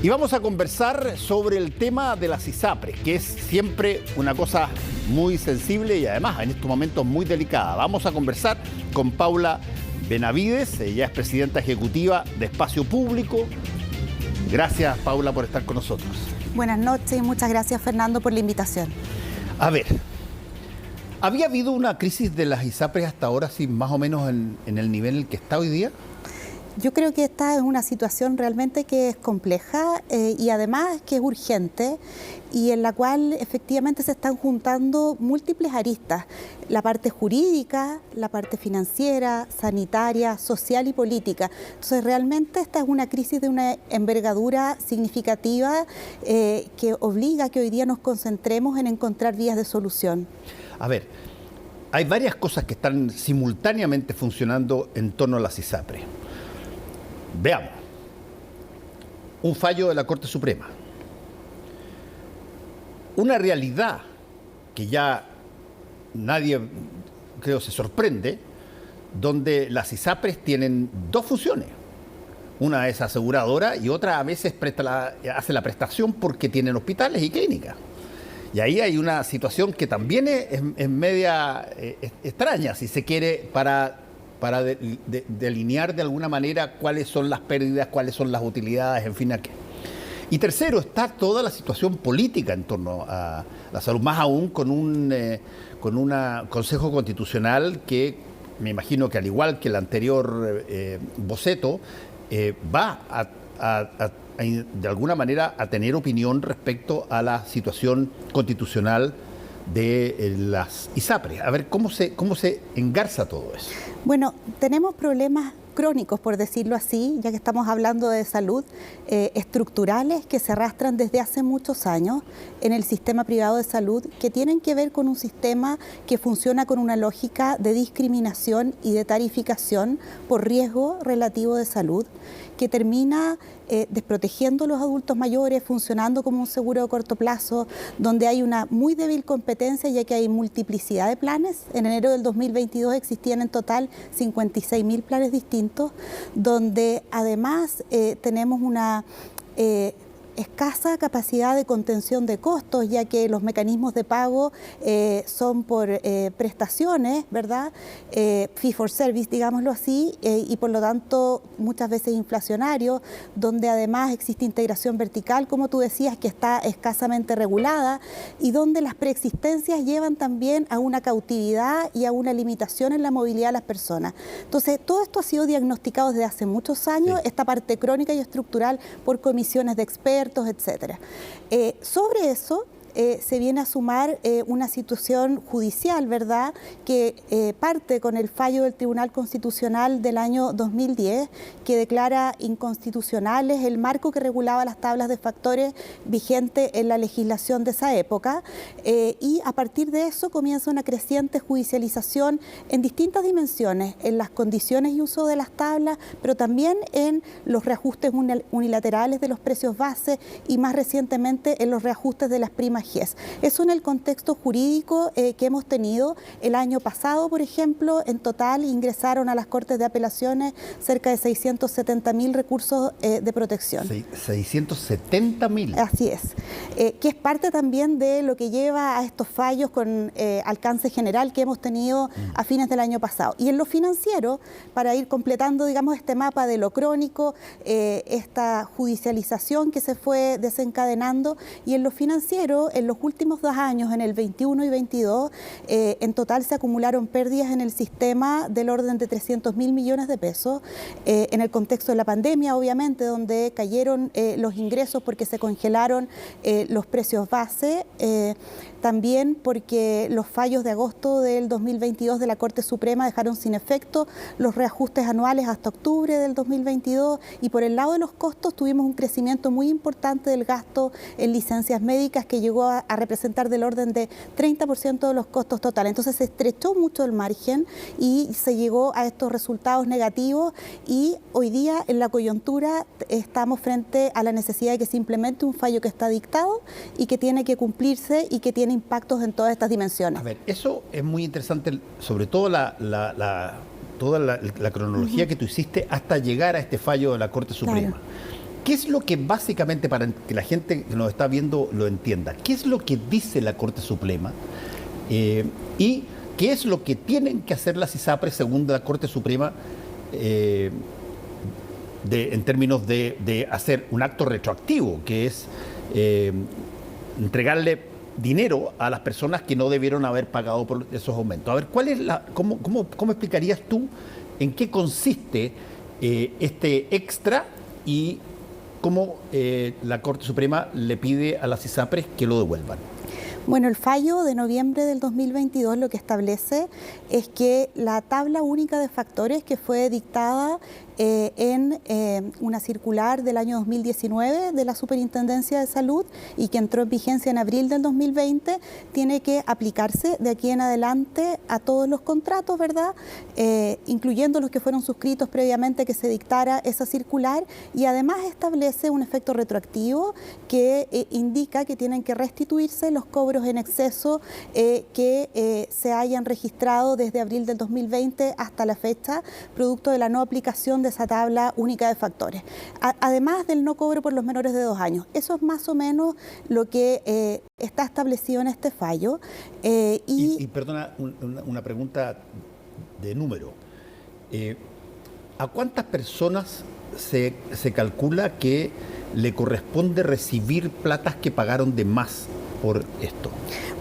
Y vamos a conversar sobre el tema de las ISAPRES, que es siempre una cosa muy sensible y además en estos momentos muy delicada. Vamos a conversar con Paula Benavides, ella es presidenta ejecutiva de Espacio Público. Gracias, Paula, por estar con nosotros. Buenas noches y muchas gracias, Fernando, por la invitación. A ver, ¿había habido una crisis de las ISAPRES hasta ahora, sí, más o menos en el nivel en el que está hoy día? Yo creo que esta es una situación realmente que es compleja y además que es urgente y en la cual efectivamente se están juntando múltiples aristas, la parte jurídica, la parte financiera, sanitaria, social y política. Entonces realmente esta es una crisis de una envergadura significativa que obliga a que hoy día nos concentremos en encontrar vías de solución. A ver, hay varias cosas que están simultáneamente funcionando en torno a las ISAPRES. Veamos, un fallo de la Corte Suprema, una realidad que ya nadie, creo, se sorprende, donde las ISAPRES tienen dos funciones. Una es aseguradora y otra a veces hace la prestación porque tienen hospitales y clínicas. Y ahí hay una situación que también es media extraña, si se quiere, para delinear de alguna manera cuáles son las pérdidas, cuáles son las utilidades, en fin, a qué. Y tercero, está toda la situación política en torno a la salud, más aún con un Consejo Constitucional que me imagino que al igual que el anterior boceto, va de alguna manera a tener opinión respecto a la situación constitucional de las ISAPRES. A ver, ¿cómo se engarza todo eso? Bueno, tenemos problemas crónicos, por decirlo así, ya que estamos hablando de salud, estructurales que se arrastran desde hace muchos años en el sistema privado de salud, que tienen que ver con un sistema que funciona con una lógica de discriminación y de tarificación por riesgo relativo de salud, que termina desprotegiendo a los adultos mayores, funcionando como un seguro de corto plazo, donde hay una muy débil competencia, ya que hay multiplicidad de planes. En enero del 2022 existían en total 56.000 planes distintos, donde además tenemos una escasa capacidad de contención de costos, ya que los mecanismos de pago son por prestaciones, ¿verdad? Fee for service, digámoslo así, y por lo tanto muchas veces inflacionario, donde además existe integración vertical, como tú decías, que está escasamente regulada, y donde las preexistencias llevan también a una cautividad y a una limitación en la movilidad de las personas. Entonces, todo esto ha sido diagnosticado desde hace muchos años, sí. Esta parte crónica y estructural por comisiones de expertos, etcétera. Sobre eso se viene a sumar una situación judicial, ¿verdad?, que parte con el fallo del Tribunal Constitucional del año 2010, que declara inconstitucionales el marco que regulaba las tablas de factores vigente en la legislación de esa época, y a partir de eso comienza una creciente judicialización en distintas dimensiones, en las condiciones y uso de las tablas, pero también en los reajustes unilaterales de los precios base y más recientemente en los reajustes de las primas GES. Eso en el contexto jurídico que hemos tenido. El año pasado, por ejemplo, en total ingresaron a las Cortes de Apelaciones cerca de 670.000 recursos de protección. 670.000. Así es. Que es parte también de lo que lleva a estos fallos con alcance general que hemos tenido a fines del año pasado. Y en lo financiero, para ir completando, digamos, este mapa de lo crónico, esta judicialización que se fue desencadenando, y en lo financiero, en los últimos 2 años, en el 21 y 22, en total se acumularon pérdidas en el sistema del orden de 300.000 millones de pesos, en el contexto de la pandemia, obviamente, donde cayeron los ingresos porque se congelaron los precios base, también porque los fallos de agosto del 2022 de la Corte Suprema dejaron sin efecto los reajustes anuales hasta octubre del 2022, y por el lado de los costos tuvimos un crecimiento muy importante del gasto en licencias médicas que llegó a representar del orden de 30% de los costos totales. Entonces se estrechó mucho el margen y se llegó a estos resultados negativos, y hoy día en la coyuntura estamos frente a la necesidad de que se implemente un fallo que está dictado y que tiene que cumplirse y que tiene impactos en todas estas dimensiones. A ver, eso es muy interesante, sobre todo toda la cronología que tú hiciste hasta llegar a este fallo de la Corte Suprema. Claro. ¿Qué es lo que básicamente, para que la gente que nos está viendo lo entienda, qué es lo que dice la Corte Suprema y qué es lo que tienen que hacer las ISAPRES según la Corte Suprema en términos de hacer un acto retroactivo, que es entregarle dinero a las personas que no debieron haber pagado por esos aumentos? A ver, ¿cómo explicarías tú en qué consiste este extra y cómo la Corte Suprema le pide a las ISAPRES que lo devuelvan? Bueno, el fallo de noviembre del 2022 lo que establece es que la tabla única de factores que fue dictada en una circular del año 2019 de la Superintendencia de Salud y que entró en vigencia en abril del 2020, tiene que aplicarse de aquí en adelante a todos los contratos, ¿verdad? Incluyendo los que fueron suscritos previamente que se dictara esa circular, y además establece un efecto retroactivo que indica que tienen que restituirse los cobros en exceso que se hayan registrado desde abril del 2020 hasta la fecha, producto de la no aplicación de esa tabla única de factores, además del no cobro por los menores de 2 años. Eso es más o menos lo que está establecido en este fallo. Y perdona, una pregunta de número. ¿A cuántas personas se calcula que le corresponde recibir platas que pagaron de más por esto?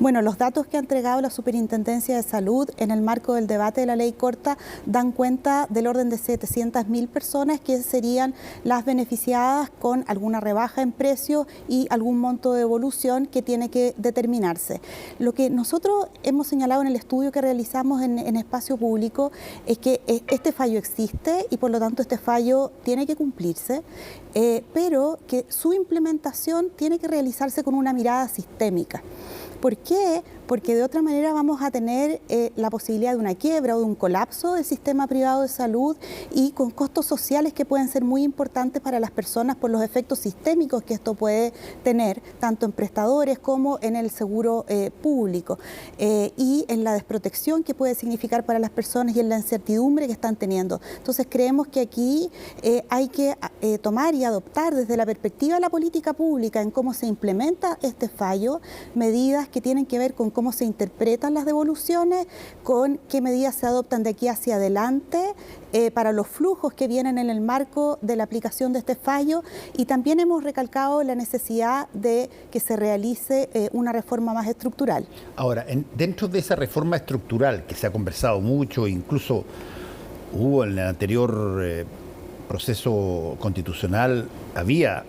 Bueno, los datos que ha entregado la Superintendencia de Salud en el marco del debate de la ley corta dan cuenta del orden de 700.000 personas que serían las beneficiadas con alguna rebaja en precio y algún monto de devolución que tiene que determinarse. Lo que nosotros hemos señalado en el estudio que realizamos en espacio público es que este fallo existe y por lo tanto este fallo tiene que cumplirse, pero que su implementación tiene que realizarse con una mirada sistémica. ¿Por qué? Porque de otra manera vamos a tener la posibilidad de una quiebra o de un colapso del sistema privado de salud y con costos sociales que pueden ser muy importantes para las personas por los efectos sistémicos que esto puede tener, tanto en prestadores como en el seguro público, y en la desprotección que puede significar para las personas y en la incertidumbre que están teniendo. Entonces creemos que aquí hay que tomar y adoptar desde la perspectiva de la política pública en cómo se implementa este fallo, medidas que tienen que ver con cómo se interpretan las devoluciones, con qué medidas se adoptan de aquí hacia adelante para los flujos que vienen en el marco de la aplicación de este fallo, y también hemos recalcado la necesidad de que se realice una reforma más estructural. Ahora, dentro de esa reforma estructural que se ha conversado mucho, incluso hubo en el anterior proceso constitucional, había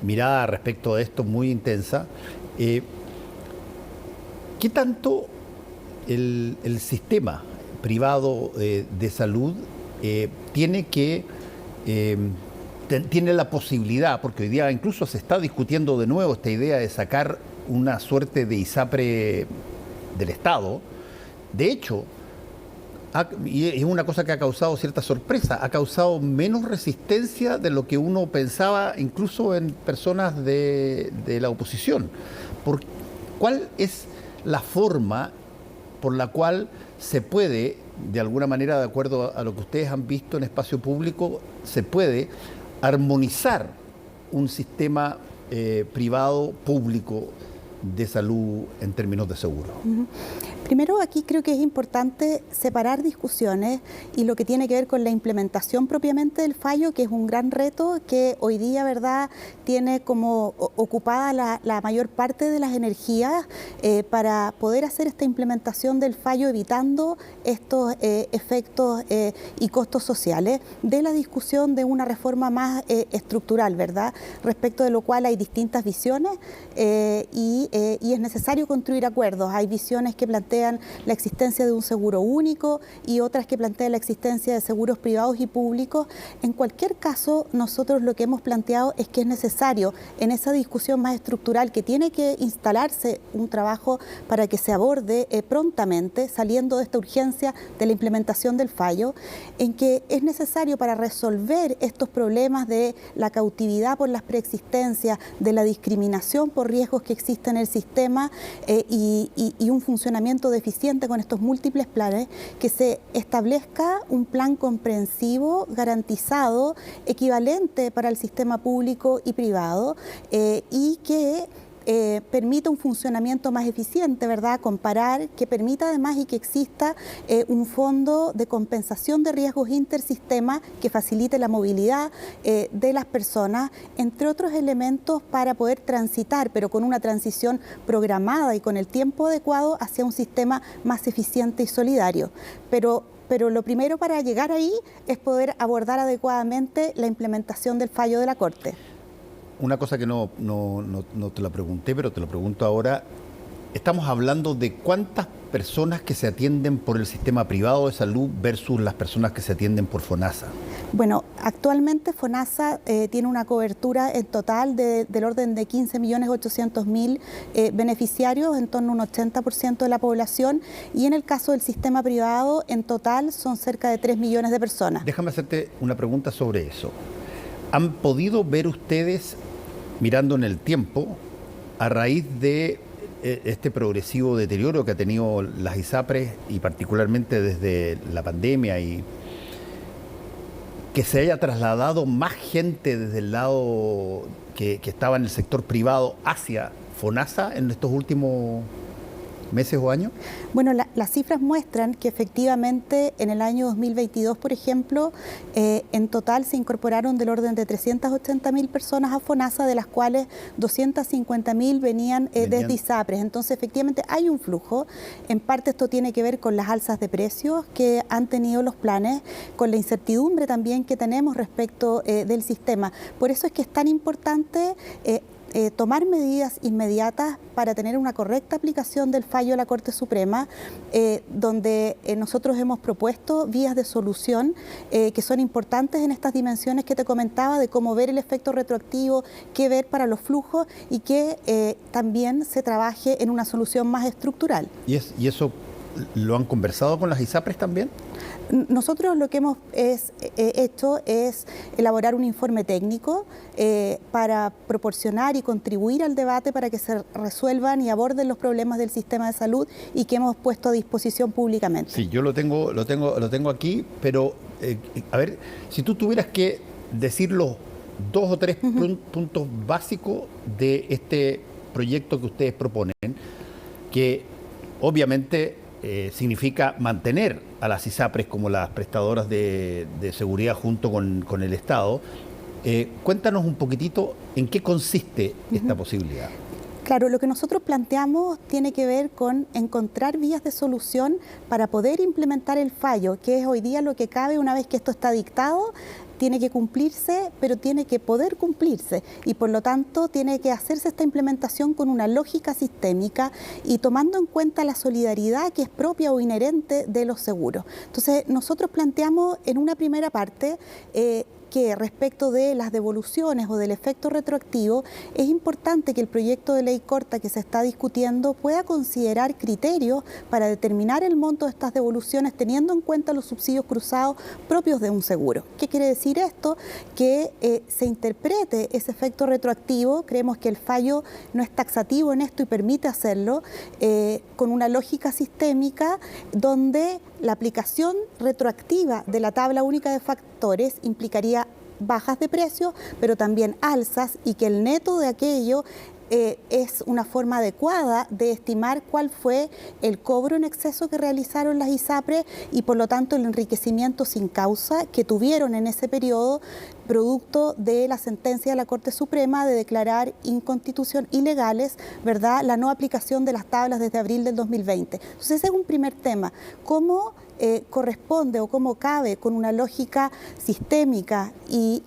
mirada respecto a esto muy intensa, ¿qué tanto el sistema privado de salud tiene la posibilidad, porque hoy día incluso se está discutiendo de nuevo esta idea de sacar una suerte de ISAPRE del Estado? De hecho, y es una cosa que ha causado cierta sorpresa, ha causado menos resistencia de lo que uno pensaba, incluso en personas de la oposición. ¿Cuál es la forma por la cual se puede, de alguna manera, de acuerdo a lo que ustedes han visto en espacio público, se puede armonizar un sistema privado público de salud en términos de seguro? Primero, aquí creo que es importante separar discusiones y lo que tiene que ver con la implementación propiamente del fallo, que es un gran reto que hoy día, ¿verdad?, tiene como ocupada la mayor parte de las energías para poder hacer esta implementación del fallo, evitando estos efectos y costos sociales, de la discusión de una reforma más estructural, ¿verdad?, respecto de lo cual hay distintas visiones y es necesario construir acuerdos. Hay visiones que plantean la existencia de un seguro único y otras que plantean la existencia de seguros privados y públicos. En cualquier caso, nosotros lo que hemos planteado es que es necesario, en esa discusión más estructural, que tiene que instalarse un trabajo para que se aborde prontamente, saliendo de esta urgencia de la implementación del fallo, en que es necesario, para resolver estos problemas de la cautividad por las preexistencias, de la discriminación por riesgos que existen en el sistema y un funcionamiento funcionamiento deficiente con estos múltiples planes, que se establezca un plan comprensivo, garantizado, equivalente para el sistema público y privado, y que permita un funcionamiento más eficiente, ¿verdad? Comparar, que permita además y que exista un fondo de compensación de riesgos intersistema que facilite la movilidad de las personas, entre otros elementos para poder transitar, pero con una transición programada y con el tiempo adecuado hacia un sistema más eficiente y solidario. Pero lo primero para llegar ahí es poder abordar adecuadamente la implementación del fallo de la Corte. Una cosa que no te la pregunté, pero te lo pregunto ahora. Estamos hablando de cuántas personas que se atienden por el sistema privado de salud versus las personas que se atienden por FONASA. Bueno, actualmente FONASA tiene una cobertura en total del orden de 15.800.000 beneficiarios, en torno a un 80% de la población, y en el caso del sistema privado, en total son cerca de 3 millones de personas. Déjame hacerte una pregunta sobre eso. ¿Han podido ver ustedes, mirando en el tiempo, a raíz de este progresivo deterioro que ha tenido las ISAPRES y particularmente desde la pandemia, y que se haya trasladado más gente desde el lado que estaba en el sector privado hacia FONASA en estos últimos meses o años? Bueno, las cifras muestran que efectivamente en el año 2022, por ejemplo, en total se incorporaron del orden de 380.000 personas a FONASA, de las cuales 250.000 venían desde ISAPRES. Entonces, efectivamente hay un flujo. En parte esto tiene que ver con las alzas de precios que han tenido los planes, con la incertidumbre también que tenemos respecto del sistema. Por eso es que es tan importante tomar medidas inmediatas para tener una correcta aplicación del fallo de la Corte Suprema, donde nosotros hemos propuesto vías de solución que son importantes en estas dimensiones que te comentaba, de cómo ver el efecto retroactivo, qué ver para los flujos, y que también se trabaje en una solución más estructural. ¿Y eso lo han conversado con las ISAPRES también? Nosotros lo que hemos hecho es elaborar un informe técnico para proporcionar y contribuir al debate para que se resuelvan y aborden los problemas del sistema de salud, y que hemos puesto a disposición públicamente. Sí, yo lo tengo aquí, pero a ver, si tú tuvieras que decir los 2 o 3 puntos básicos de este proyecto que ustedes proponen, que obviamente significa mantener a las ISAPRES como las prestadoras de seguridad junto con el Estado. Cuéntanos un poquitito en qué consiste esta posibilidad. Claro, lo que nosotros planteamos tiene que ver con encontrar vías de solución para poder implementar el fallo, que es hoy día lo que cabe una vez que esto está dictado. Tiene que cumplirse, pero tiene que poder cumplirse, y por lo tanto tiene que hacerse esta implementación con una lógica sistémica y tomando en cuenta la solidaridad que es propia o inherente de los seguros. Entonces, nosotros planteamos en una primera parte que respecto de las devoluciones o del efecto retroactivo, es importante que el proyecto de ley corta que se está discutiendo pueda considerar criterios para determinar el monto de estas devoluciones, teniendo en cuenta los subsidios cruzados propios de un seguro. ¿Qué quiere decir esto? Que se interprete ese efecto retroactivo. Creemos que el fallo no es taxativo en esto y permite hacerlo con una lógica sistémica, donde la aplicación retroactiva de la tabla única de factores implicaría bajas de precios, pero también alzas, y que el neto de aquello es una forma adecuada de estimar cuál fue el cobro en exceso que realizaron las ISAPRES y por lo tanto el enriquecimiento sin causa que tuvieron en ese periodo, producto de la sentencia de la Corte Suprema de declarar inconstitución ilegales, ¿verdad?, la no aplicación de las tablas desde abril del 2020. Entonces ese es un primer tema. ¿Cómo corresponde o cómo cabe con una lógica sistémica y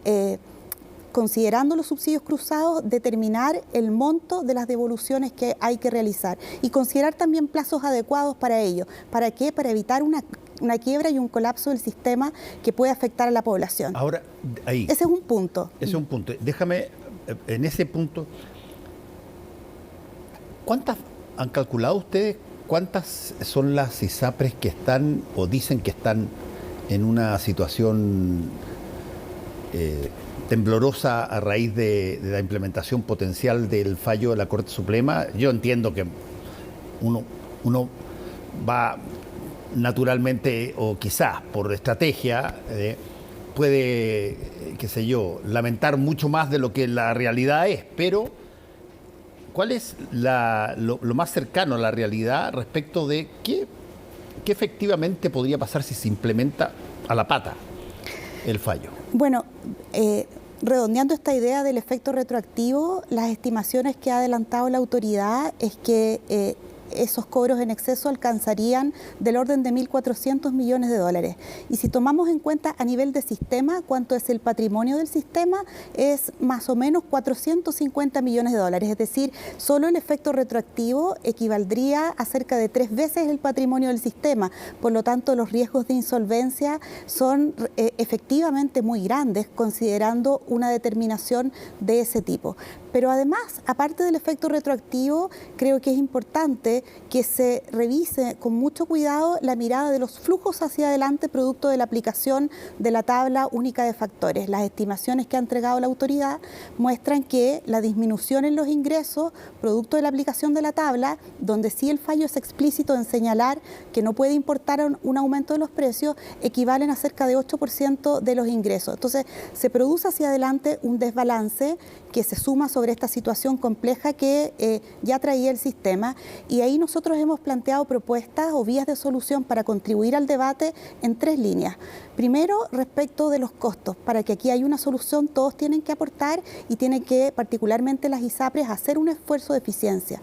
considerando los subsidios cruzados, determinar el monto de las devoluciones que hay que realizar y considerar también plazos adecuados para ello? ¿Para qué? Para evitar una quiebra y un colapso del sistema que puede afectar a la población. Ahora, ahí. Ese es un punto. Ese es un punto. Déjame, en ese punto, ¿cuántas han calculado ustedes? ¿Cuántas son las ISAPRES que están o dicen que están en una situación temblorosa a raíz de la implementación potencial del fallo de la Corte Suprema? Yo entiendo que uno va naturalmente, o quizás por estrategia, puede, qué sé yo, lamentar mucho más de lo que la realidad es, pero ¿cuál es lo más cercano a la realidad respecto de qué efectivamente podría pasar si se implementa a la pata el fallo? Bueno, redondeando esta idea del efecto retroactivo, las estimaciones que ha adelantado la autoridad es que esos cobros en exceso alcanzarían del orden de 1.400 millones de dólares. Y si tomamos en cuenta a nivel de sistema cuánto es el patrimonio del sistema, es más o menos 450 millones de dólares. Es decir, solo el efecto retroactivo equivaldría a cerca de 3 veces el patrimonio del sistema. Por lo tanto, los riesgos de insolvencia son efectivamente muy grandes, considerando una determinación de ese tipo. Pero además, aparte del efecto retroactivo, creo que es importante que se revise con mucho cuidado la mirada de los flujos hacia adelante producto de la aplicación de la tabla única de factores. Las estimaciones que ha entregado la autoridad muestran que la disminución en los ingresos producto de la aplicación de la tabla, donde sí el fallo es explícito en señalar que no puede importar un aumento de los precios, equivalen a cerca de 8% de los ingresos. Entonces, se produce hacia adelante un desbalance que se suma sobre esta situación compleja que ya traía el sistema, y ahí nosotros hemos planteado propuestas o vías de solución para contribuir al debate en 3 líneas. Primero, respecto de los costos, para que aquí haya una solución, todos tienen que aportar y tienen que, particularmente las ISAPRES, hacer un esfuerzo de eficiencia.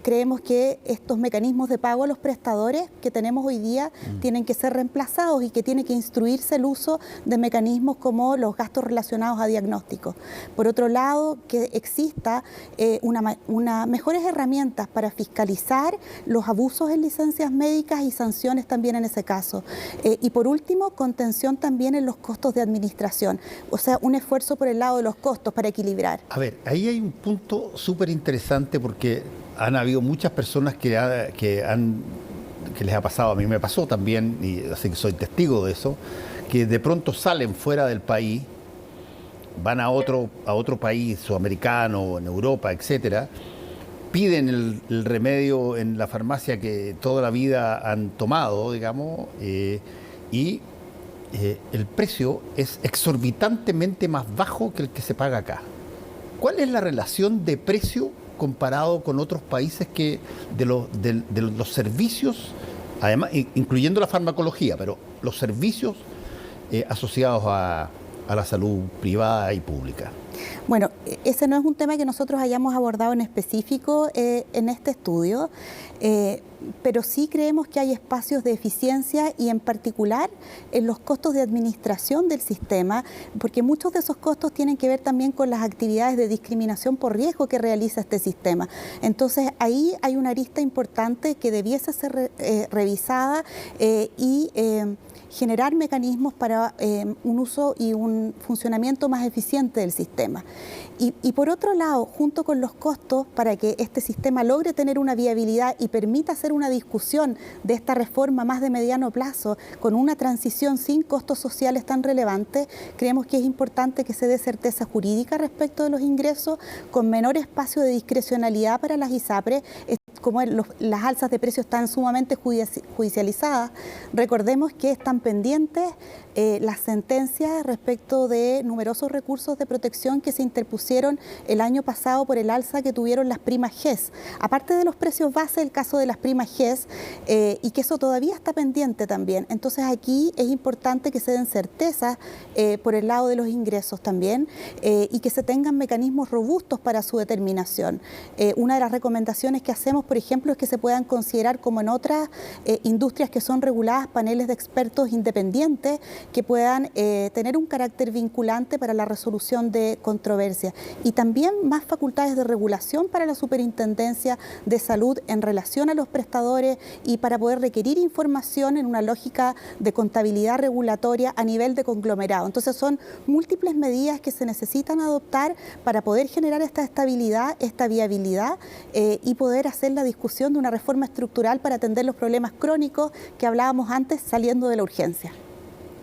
Creemos que estos mecanismos de pago a los prestadores que tenemos hoy día tienen que ser reemplazados y que tiene que instruirse el uso de mecanismos como los gastos relacionados a diagnósticos. Por otro lado, que exista mejores herramientas para fiscalizar los abusos en licencias médicas y sanciones también en ese caso. Y por último, contención también en los costos de administración, o sea, un esfuerzo por el lado de los costos para equilibrar. A ver, ahí hay un punto súper interesante porque han habido muchas personas que les ha pasado, a mí me pasó también, y así que soy testigo de eso, que de pronto salen fuera del país, van a otro país sudamericano, en Europa, etcétera, piden el remedio en la farmacia que toda la vida han tomado, digamos, y el precio es exorbitantemente más bajo que el que se paga acá. ¿Cuál es la relación de precio comparado con otros países que de los servicios, además, incluyendo la farmacología, pero los servicios asociados a la salud privada y pública? Bueno, ese no es un tema que nosotros hayamos abordado en específico en este estudio, pero sí creemos que hay espacios de eficiencia y en particular en los costos de administración del sistema, porque muchos de esos costos tienen que ver también con las actividades de discriminación por riesgo que realiza este sistema. Entonces ahí hay una arista importante que debiese ser revisada y generar mecanismos para un uso y un funcionamiento más eficiente del sistema. Y por otro lado, junto con los costos, para que este sistema logre tener una viabilidad y permita hacer una discusión de esta reforma más de mediano plazo, con una transición sin costos sociales tan relevantes, creemos que es importante que se dé certeza jurídica respecto de los ingresos, con menor espacio de discrecionalidad para las ISAPRES, como las alzas de precios están sumamente judicializadas. Recordemos que están pendientes las sentencias respecto de numerosos recursos de protección que se interpusieron el año pasado por el alza que tuvieron las primas GES. Aparte de los precios base, el caso de las primas GES, y que eso todavía está pendiente también. Entonces aquí es importante que se den certezas por el lado de los ingresos también y que se tengan mecanismos robustos para su determinación. Una de las recomendaciones que hacemos, por ejemplo, es que se puedan considerar, como en otras industrias que son reguladas, paneles de expertos independientes que puedan tener un carácter vinculante para la resolución de controversias, y también más facultades de regulación para la Superintendencia de Salud en relación a los prestadores y para poder requerir información en una lógica de contabilidad regulatoria a nivel de conglomerado. Entonces son múltiples medidas que se necesitan adoptar para poder generar esta estabilidad, esta viabilidad y poder hacer la discusión de una reforma estructural para atender los problemas crónicos que hablábamos antes, saliendo de la urgencia.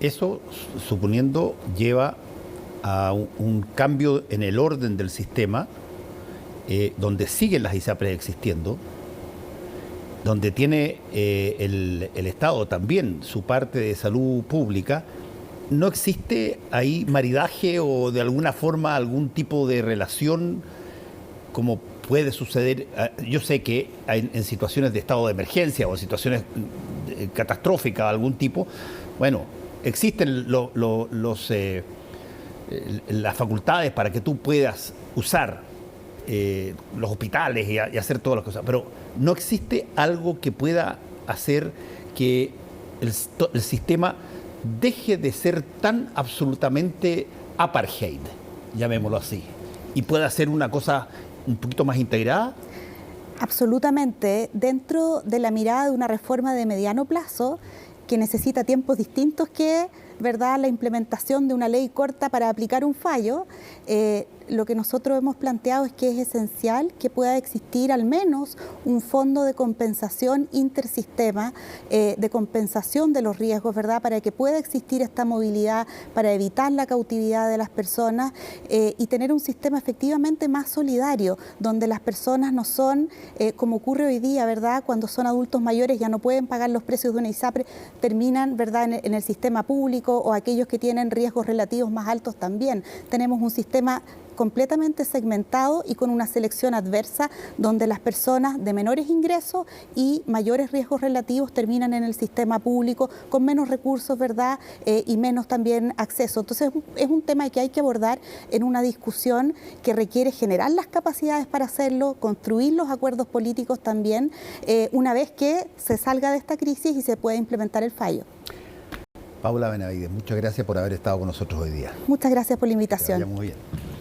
Eso, suponiendo, lleva a un cambio en el orden del sistema, donde siguen las ISAPRES existiendo, donde tiene el Estado también su parte de salud pública, ¿no existe ahí maridaje o de alguna forma algún tipo de relación como puede suceder? Yo sé que en situaciones de estado de emergencia o en situaciones catastróficas de algún tipo, bueno, existen las facultades para que tú puedas usar los hospitales y hacer todas las cosas, pero no existe algo que pueda hacer que el sistema deje de ser tan absolutamente apartheid, llamémoslo así, y pueda ser una cosa un poquito más integrada. Absolutamente. Dentro de la mirada de una reforma de mediano plazo que necesita tiempos distintos que, ¿verdad?, la implementación de una ley corta para aplicar un fallo, lo que nosotros hemos planteado es que es esencial que pueda existir al menos un fondo de compensación intersistema, de compensación de los riesgos, ¿verdad?, para que pueda existir esta movilidad, para evitar la cautividad de las personas y tener un sistema efectivamente más solidario, donde las personas no son, como ocurre hoy día, ¿verdad?, cuando son adultos mayores ya no pueden pagar los precios de una ISAPRE, terminan, ¿verdad?, en el sistema público, o aquellos que tienen riesgos relativos más altos también. Tenemos un sistema completamente segmentado y con una selección adversa donde las personas de menores ingresos y mayores riesgos relativos terminan en el sistema público con menos recursos, ¿verdad? Y menos también acceso. Entonces es un tema que hay que abordar en una discusión que requiere generar las capacidades para hacerlo, construir los acuerdos políticos también, una vez que se salga de esta crisis y se pueda implementar el fallo. Paula Benavides, muchas gracias por haber estado con nosotros hoy día. Muchas gracias por la invitación. Que vaya muy bien.